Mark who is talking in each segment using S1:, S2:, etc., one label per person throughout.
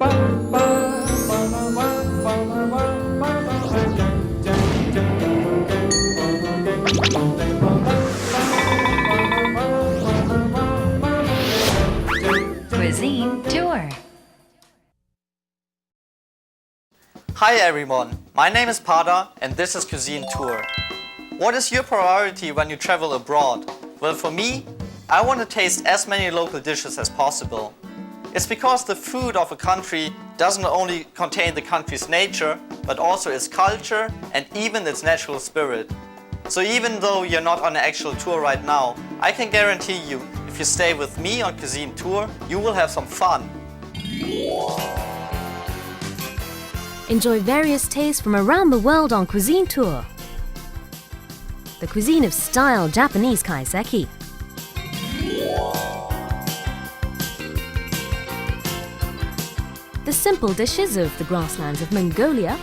S1: Cuisine Tour.
S2: Hi everyone, my name is Pada and this is Cuisine Tour. What is your priority when you travel abroad? Well, for me, I want to taste as many local dishes as possible. It's because the food of a country doesn't only contain the country's nature, but also its culture and even its natural spirit. So even though you're not on an actual tour right now, I can guarantee you, if you stay with me on Cuisine Tour, you will have some fun.
S3: Enjoy various tastes from around the world on Cuisine Tour. The cuisine of style Japanese kaiseki. The simple dishes of the grasslands of Mongolia.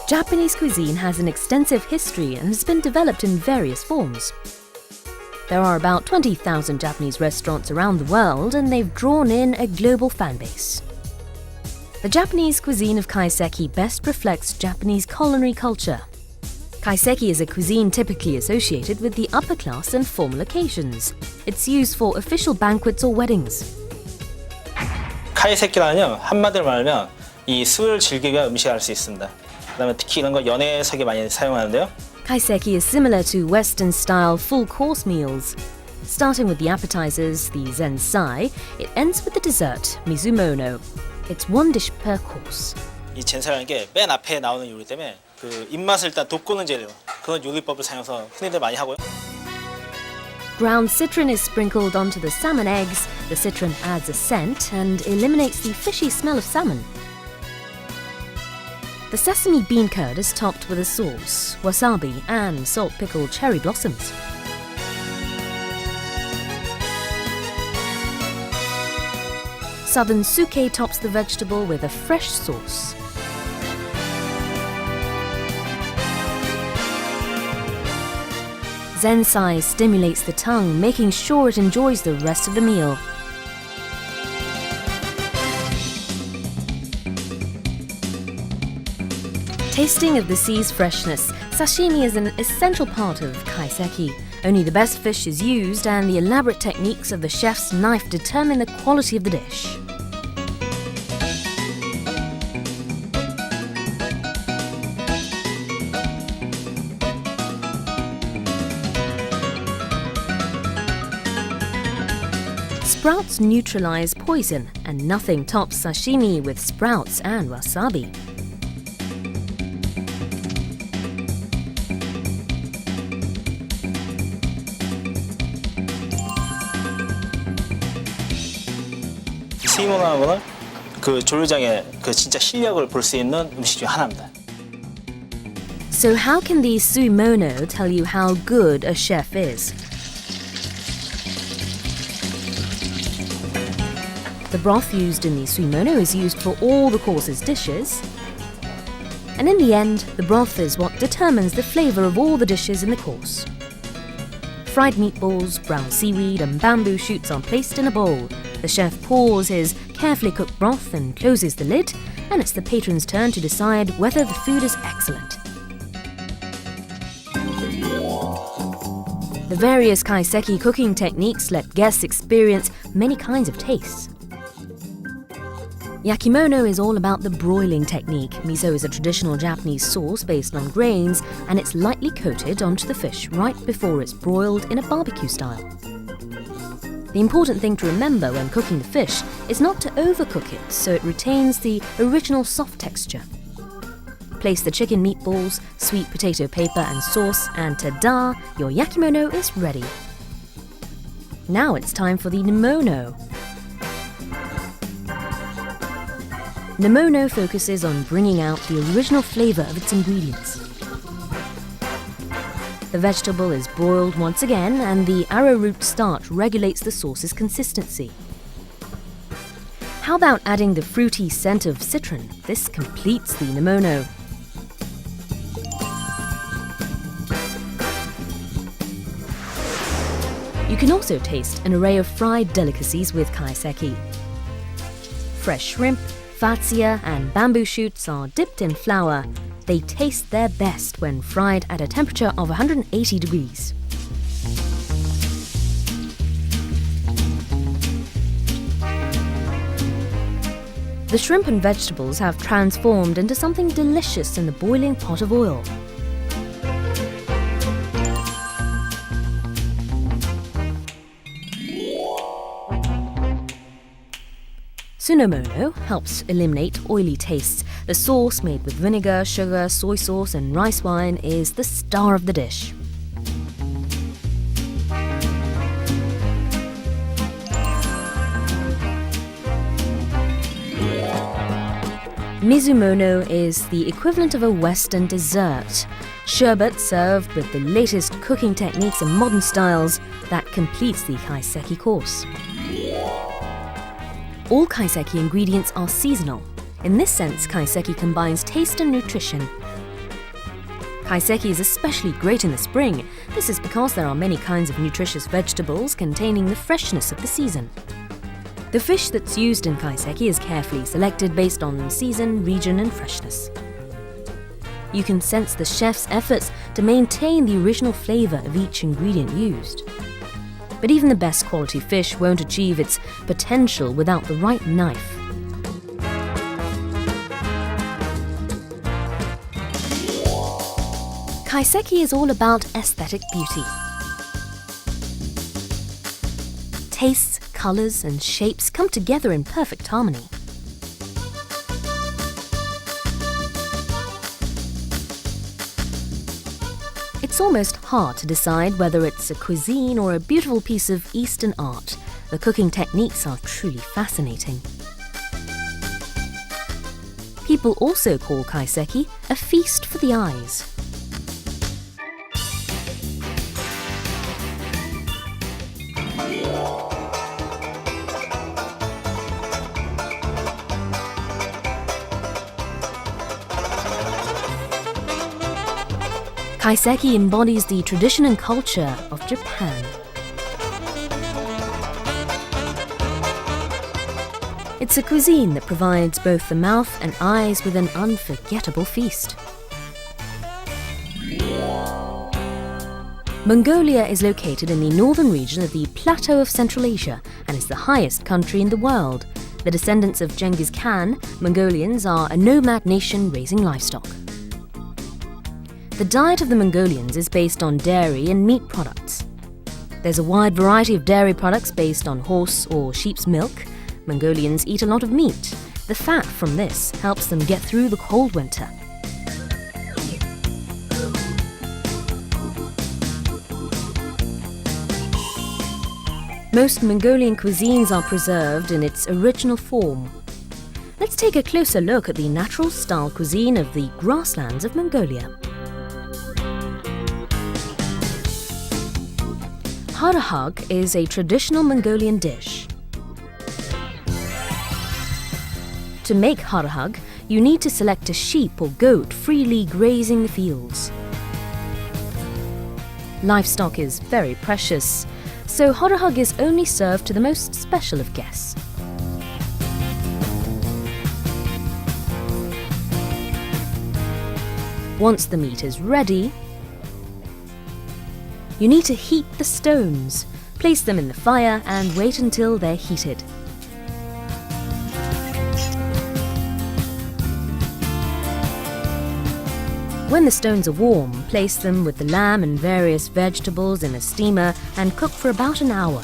S3: Japanese cuisine has an extensive history and has been developed in various forms. There are about 20,000 Japanese restaurants around the world and they've drawn in a global fan base. The Japanese cuisine of kaiseki best reflects Japanese culinary culture. Kaiseki is a cuisine typically associated with the upper class and formal occasions. It's used for official banquets or weddings.
S4: 카이세키라는요, 한마디로 말하면 이 술을 즐기며 음식을 할 수 있습니다. 그다음에 특히 이런 거 연회석에 많이 사용하는데요.
S3: Kaiseki is similar to Western-style full-course meals. Starting with the appetizers, the zensai, it ends with the dessert, mizumono. It's one dish per course.
S4: 이 젠사라는 게 맨 앞에 나오는 요리 때문에 그 입맛을 일단 돋구는 재료, 그런 요리법을 사용해서 흔히들 많이 하고요.
S3: Ground citron is sprinkled onto the salmon eggs. The citron adds a scent and eliminates the fishy smell of salmon. The sesame bean curd is topped with a sauce, wasabi and salt-pickled cherry blossoms. Southern suke tops the vegetable with a fresh sauce. Zensai stimulates the tongue, making sure it enjoys the rest of the meal. Tasting of the sea's freshness, sashimi is an essential part of kaiseki. Only the best fish is used and the elaborate techniques of the chef's knife determine the quality of the dish. Sprouts neutralize poison, and nothing tops sashimi with sprouts and wasabi.
S4: 스이모나하고는 그 조리장의 그 진짜 실력을 볼 수 있는 음식 중 하나입니다.
S3: So how can these suimono tell you how good a chef is? The broth used in the suimono is used for all the course's dishes. And in the end, the broth is what determines the flavour of all the dishes in the course. Fried meatballs, brown seaweed and bamboo shoots are placed in a bowl. The chef pours his carefully cooked broth and closes the lid, and it's the patron's turn to decide whether the food is excellent. The various kaiseki cooking techniques let guests experience many kinds of tastes. Yakimono is all about the broiling technique. Miso is a traditional Japanese sauce based on grains, and it's lightly coated onto the fish right before it's broiled in a barbecue style. The important thing to remember when cooking the fish is not to overcook it so it retains the original soft texture. Place the chicken meatballs, sweet potato paper and sauce, and ta-da, your yakimono is ready. Now it's time for the nimono. Nimono focuses on bringing out the original flavour of its ingredients. The vegetable is broiled once again and the arrowroot starch regulates the sauce's consistency. How about adding the fruity scent of citron? This completes the nimono. You can also taste an array of fried delicacies with kaiseki. Fresh shrimp, fatsia and bamboo shoots are dipped in flour. They taste their best when fried at a temperature of 180 degrees. The shrimp and vegetables have transformed into something delicious in the boiling pot of oil. Sunomono helps eliminate oily tastes. The sauce, made with vinegar, sugar, soy sauce and rice wine, is the star of the dish. Mizumono is the equivalent of a Western dessert. Sherbet served with the latest cooking techniques and modern styles that completes the kaiseki course. All kaiseki ingredients are seasonal. In this sense, kaiseki combines taste and nutrition. Kaiseki is especially great in the spring. This is because there are many kinds of nutritious vegetables containing the freshness of the season. The fish that's used in kaiseki is carefully selected based on season, region and freshness. You can sense the chef's efforts to maintain the original flavour of each ingredient used. But even the best quality fish won't achieve its potential without the right knife. Kaiseki is all about aesthetic beauty. Tastes, colours and shapes come together in perfect harmony. It's almost hard to decide whether it's a cuisine or a beautiful piece of Eastern art. The cooking techniques are truly fascinating. People also call kaiseki a feast for the eyes. Kaiseki embodies the tradition and culture of Japan. It's a cuisine that provides both the mouth and eyes with an unforgettable feast. Mongolia is located in the northern region of the plateau of Central Asia and is the highest country in the world. The descendants of Genghis Khan, Mongolians are a nomad nation raising livestock. The diet of the Mongolians is based on dairy and meat products. There's a wide variety of dairy products based on horse or sheep's milk. Mongolians eat a lot of meat. The fat from this helps them get through the cold winter. Most Mongolian cuisines are preserved in its original form. Let's take a closer look at the natural style cuisine of the grasslands of Mongolia. Harahag is a traditional Mongolian dish. To make harahag, you need to select a sheep or goat freely grazing the fields. Livestock is very precious, so harahag is only served to the most special of guests. Once the meat is ready, you need to heat the stones. Place them in the fire and wait until they're heated. When the stones are warm, place them with the lamb and various vegetables in a steamer and cook for about an hour.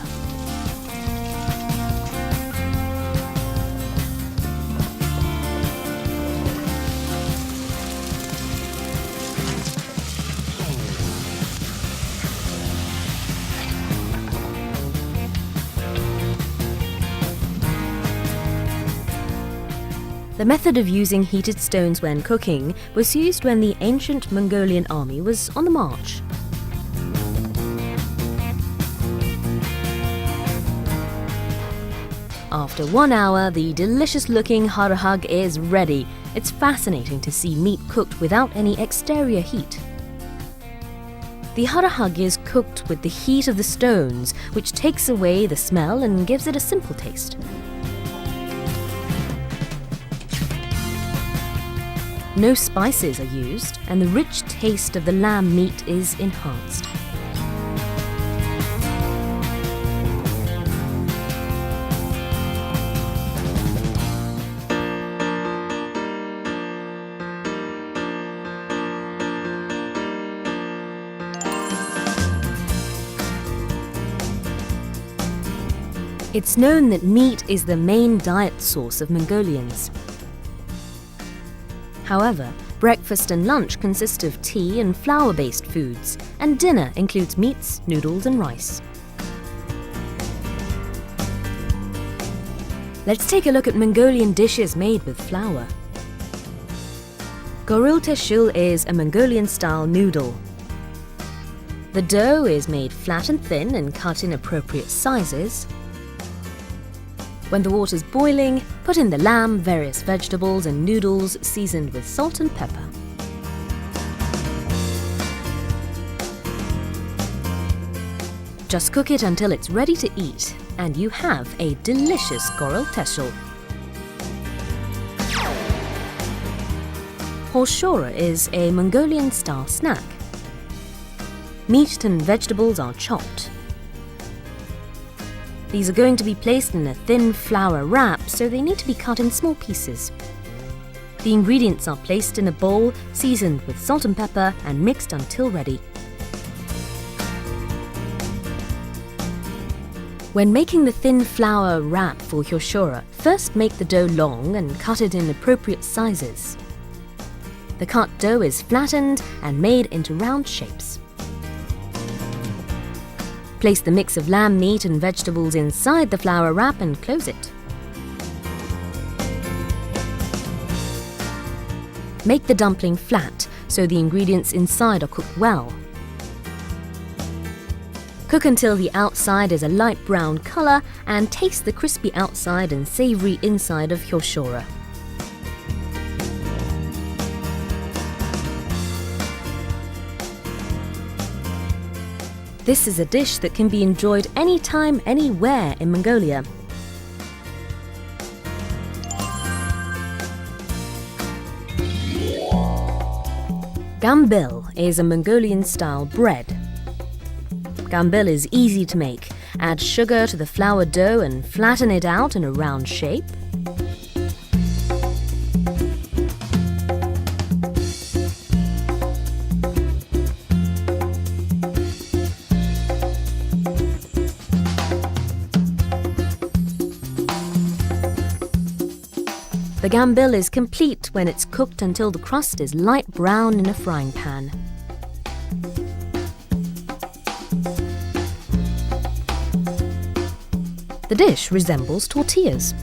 S3: The method of using heated stones when cooking was used when the ancient Mongolian army was on the march. After 1 hour, the delicious-looking harahag is ready. It's fascinating to see meat cooked without any exterior heat. The harahage is cooked with the heat of the stones, which takes away the smell and gives it a simple taste. No spices are used, and the rich taste of the lamb meat is enhanced. It's known that meat is the main diet source of Mongolians. However, breakfast and lunch consist of tea and flour-based foods, and dinner includes meats, noodles and rice. Let's take a look at Mongolian dishes made with flour. Gorul teshul is a Mongolian-style noodle. The dough is made flat and thin and cut in appropriate sizes. When the water's boiling, put in the lamb, various vegetables and noodles seasoned with salt and pepper. Just cook it until it's ready to eat, and you have a delicious gorul teshul. Hoshora is a Mongolian-style snack. Meat and vegetables are chopped. These are going to be placed in a thin flour wrap, so they need to be cut in small pieces. The ingredients are placed in a bowl, seasoned with salt and pepper, and mixed until ready. When making the thin flour wrap for hoshora, first make the dough long and cut it in appropriate sizes. The cut dough is flattened and made into round shapes. Place the mix of lamb meat and vegetables inside the flour wrap and close it. Make the dumpling flat so the ingredients inside are cooked well. Cook until the outside is a light brown color and taste the crispy outside and savory inside of hoshora. This is a dish that can be enjoyed anytime, anywhere in Mongolia. Gambil is a Mongolian-style bread. Gambil is easy to make. Add sugar to the flour dough and flatten it out in a round shape. The gambil is complete when it's cooked until the crust is light brown in a frying pan. The dish resembles tortillas.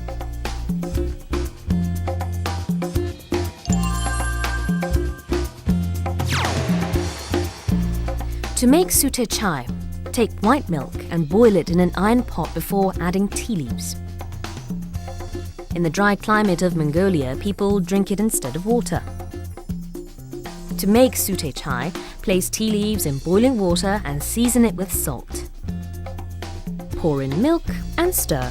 S3: To make sute chai, take white milk and boil it in an iron pot before adding tea leaves. In the dry climate of Mongolia, people drink it instead of water. To make sute chai, place tea leaves in boiling water and season it with salt. Pour in milk and stir.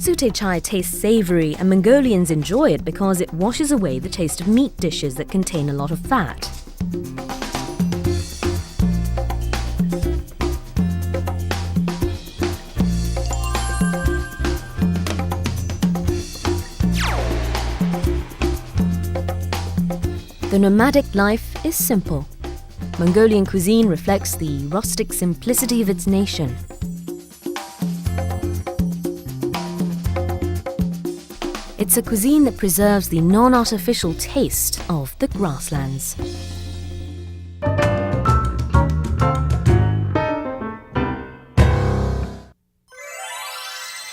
S3: Sute chai tastes savory, and Mongolians enjoy it because it washes away the taste of meat dishes that contain a lot of fat. The nomadic life is simple. Mongolian cuisine reflects the rustic simplicity of its nation. It's a cuisine that preserves the non-artificial taste of the grasslands.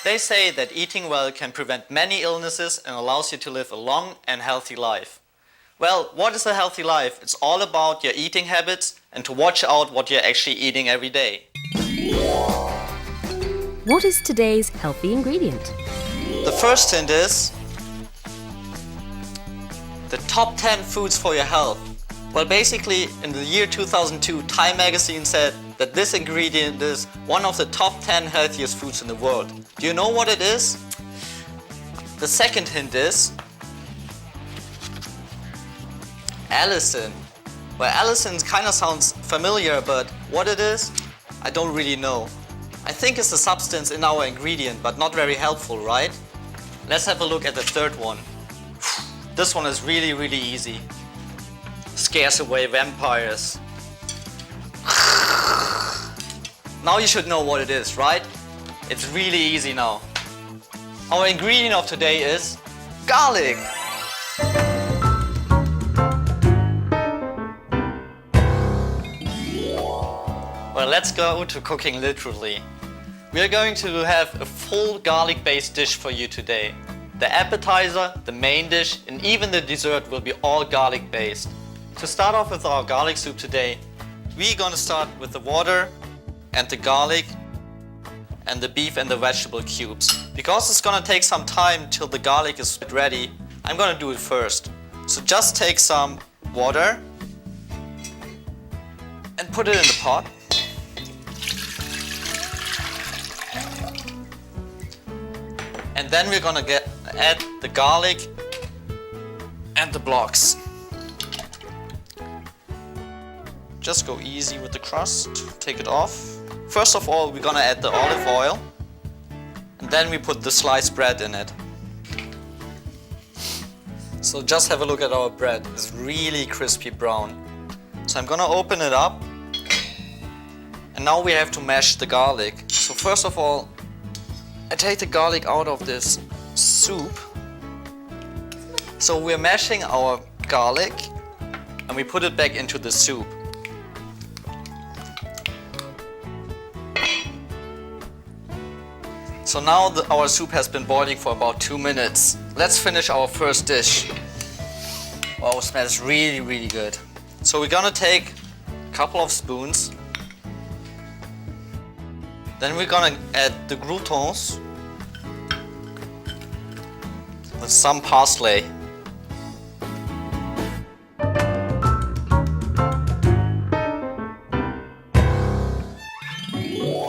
S2: They say that eating well can prevent many illnesses and allows you to live a long and healthy life. Well, what is a healthy life? It's all about your eating habits and to watch out what you're actually eating every day.
S3: What is today's healthy ingredient?
S2: The first hint is the top 10 foods for your health. Well, basically, in the year 2002, Time magazine said that this ingredient is one of the top 10 healthiest foods in the world. Do you know what it is? The second hint is allicin. Well, allicin kind of sounds familiar, but what it is, I don't really know. I think it's a substance in our ingredient, but not very helpful, right? Let's have a look at the third one. This one is really, really easy. Scares away vampires. Now you should know what it is, right? It's really easy now. Our ingredient of today is garlic. Well, let's go to cooking literally. We are going to have a full garlic-based dish for you today. The appetizer, the main dish, and even the dessert will be all garlic-based. To start off with our garlic soup today, we're gonna start with the water and the garlic and the beef and the vegetable cubes. Because it's gonna take some time till the garlic is ready, I'm gonna do it first. So just take some water and put it in the pot. And then we're gonna add the garlic and the blocks. Just go easy with the crust, take it off. First of all, we're gonna add the olive oil, and then we put the sliced bread in it. So just have a look at our bread, it's really crispy brown. So I'm gonna open it up, and now we have to mash the garlic. So first of all, I take the garlic out of this soup. So we're mashing our garlic and we put it back into the soup. So now our soup has been boiling for about 2 minutes. Let's finish our first dish. Oh, it smells really, really good. So we're gonna take a couple of spoons. Then we're gonna add the croutons with some parsley.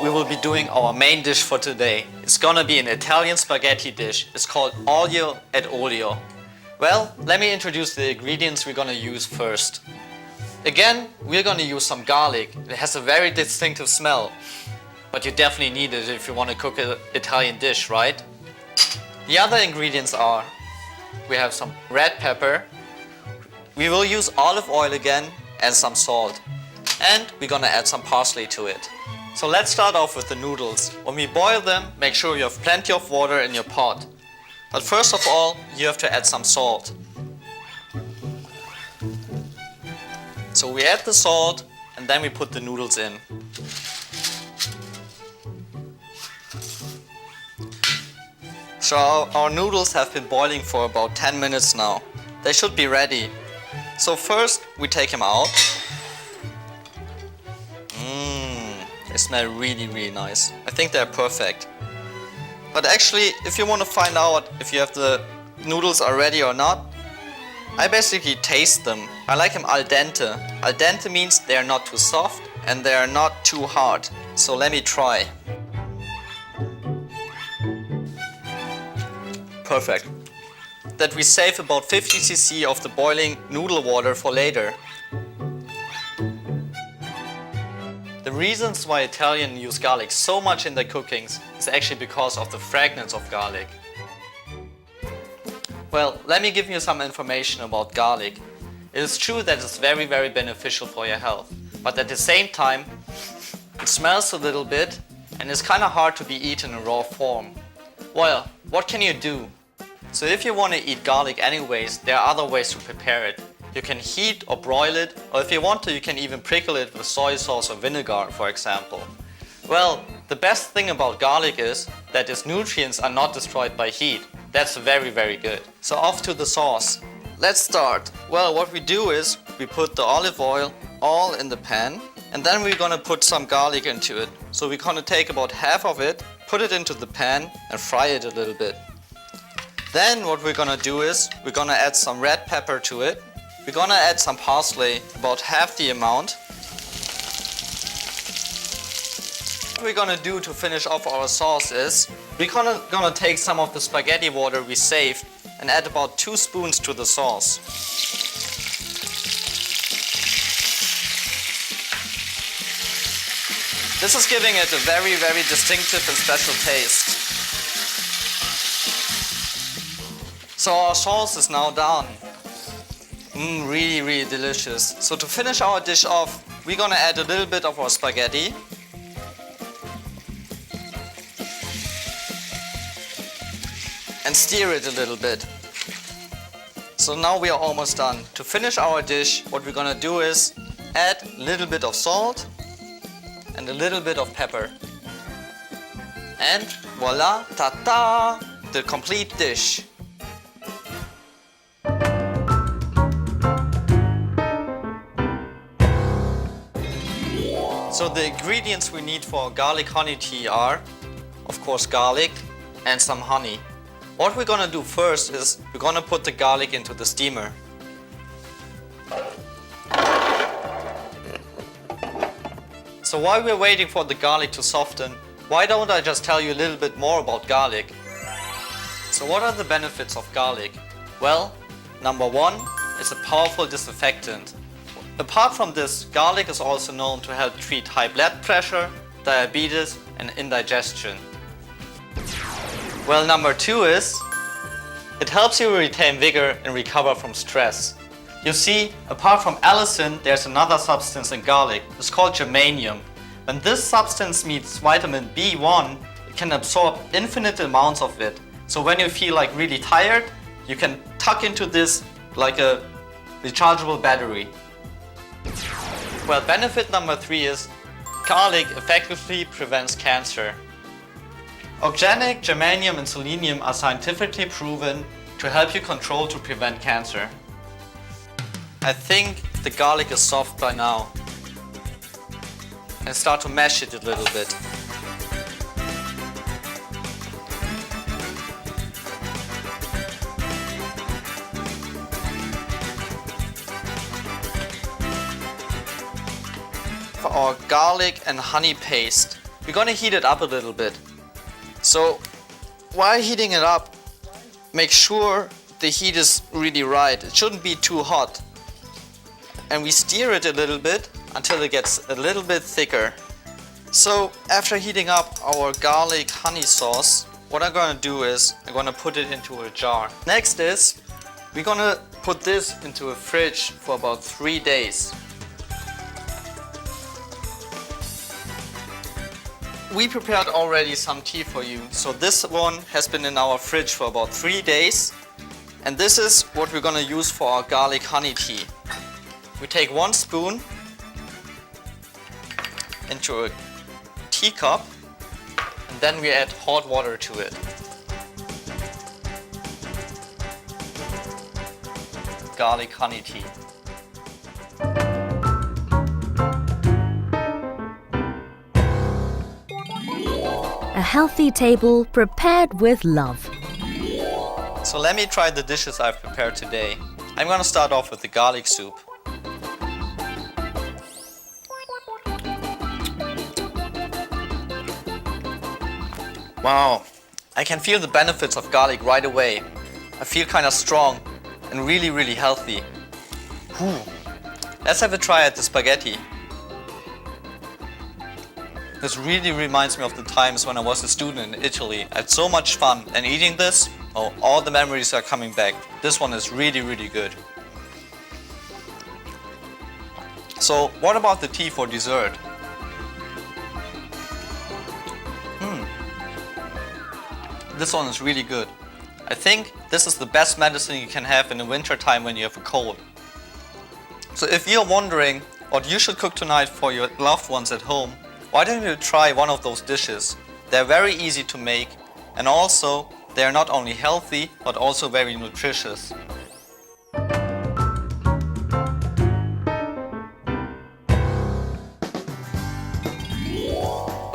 S2: We will be doing our main dish for today. It's gonna be an Italian spaghetti dish. It's called aglio ed olio. Well, let me introduce the ingredients we're gonna use first. Again, we're gonna use some garlic. It has a very distinctive smell. But you definitely need it if you want to cook an Italian dish, right? The other ingredients are, we have some red pepper, we will use olive oil again, and some salt. And we're gonna add some parsley to it. So let's start off with the noodles. When we boil them, make sure you have plenty of water in your pot. But first of all, you have to add some salt. So we add the salt, and then we put the noodles in. So our noodles have been boiling for about 10 minutes now. They should be ready. So first we take them out. They smell really, really nice. I think they're perfect. But actually, if you want to find out if you have the noodles are ready or not, I basically taste them. I like them al dente. Al dente means they are not too soft and they are not too hard. So let me try. Perfect. That we save about 50 cc of the boiling noodle water for later. The reasons why Italians use garlic so much in their cookings is actually because of the fragrance of garlic. Well, let me give you some information about garlic. It is true that it's very, very beneficial for your health, but at the same time, it smells a little bit and it's kind of hard to be eaten in raw form. Well, what can you do? So if you want to eat garlic anyways, there are other ways to prepare it. You can heat or broil it, or if you want to, you can even prickle it with soy sauce or vinegar, for example. Well, the best thing about garlic is that its nutrients are not destroyed by heat. That's very, very good. So off to the sauce. Let's start. Well, what we do is we put the olive oil all in the pan, and then we're gonna put some garlic into it. So we're gonna take about half of it put it into the pan and fry it a little bit. Then what we're gonna do is we're gonna add some red pepper to it. We're gonna add some parsley, about half the amount. What we're gonna do to finish off our sauce is we're gonna take some of the spaghetti water we saved and add about 2 spoons to the sauce. This is giving it a very, very distinctive and special taste. So our sauce is now done. Really, really delicious. So to finish our dish off, we're gonna add a little bit of our spaghetti. And stir it a little bit. So now we are almost done. To finish our dish, what we're gonna do is add a little bit of salt and a little bit of pepper. And voila, ta-ta, the complete dish. So the ingredients we need for garlic honey tea are, of course, garlic and some honey. What we're gonna do first is we're gonna put the garlic into the steamer. So while we're waiting for the garlic to soften, why don't I just tell you a little bit more about garlic? So what are the benefits of garlic? Well, number one, it's a powerful disinfectant. Apart from this, garlic is also known to help treat high blood pressure, diabetes and indigestion. Well, number two is it helps you retain vigor and recover from stress. You see, apart from allicin, there's another substance in garlic. It's called germanium. When this substance meets vitamin B1, it can absorb infinite amounts of it. So when you feel like really tired, you can tuck into this like a rechargeable battery. Well, benefit number three is garlic effectively prevents cancer. Organic germanium and selenium are scientifically proven to help you control to prevent cancer. I think the garlic is soft by now. And start to mash it a little bit. For our garlic and honey paste, we're gonna heat it up a little bit. So while heating it up, make sure the heat is really right. It shouldn't be too hot. And we stir it a little bit until it gets a little bit thicker. So after heating up our garlic honey sauce, what I'm gonna do is I'm gonna put it into a jar. Next is we're gonna put this into a fridge for about 3 days. We prepared already some tea for you. So this one has been in our fridge for about 3 days. And this is what we're gonna use for our garlic honey tea. We take 1 spoon into a teacup and then we add hot water to it. Garlic honey tea.
S3: A healthy table prepared with love.
S2: So let me try the dishes I've prepared today. I'm gonna start off with the garlic soup. Wow, I can feel the benefits of garlic right away. I feel kind of strong and really, really healthy. Whew. Let's have a try at the spaghetti. This really reminds me of the times when I was a student in Italy. I had so much fun, and eating this, oh, all the memories are coming back. This one is really, really good. So what about the tea for dessert? This one is really good. I think this is the best medicine you can have in the winter time when you have a cold. So if you're wondering what you should cook tonight for your loved ones at home, why don't you try one of those dishes? They're very easy to make, and also they're not only healthy but also very nutritious.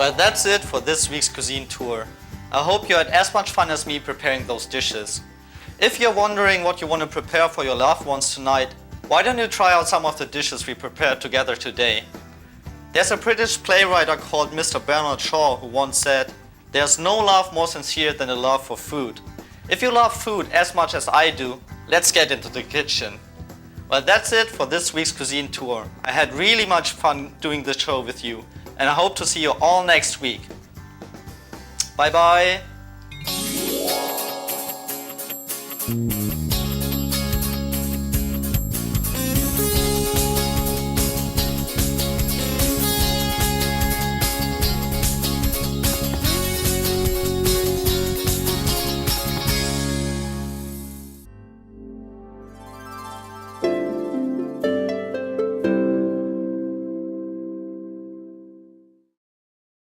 S2: Well, that's it for this week's cuisine tour. I hope you had as much fun as me preparing those dishes. If you're wondering what you want to prepare for your loved ones tonight, why don't you try out some of the dishes we prepared together today? There's a British playwright called Mr. Bernard Shaw who once said, "There's no love more sincere than a love for food." If you love food as much as I do, let's get into the kitchen. Well, that's it for this week's cuisine tour. I had really much fun doing this show with you, and I hope to see you all next week. Bye bye!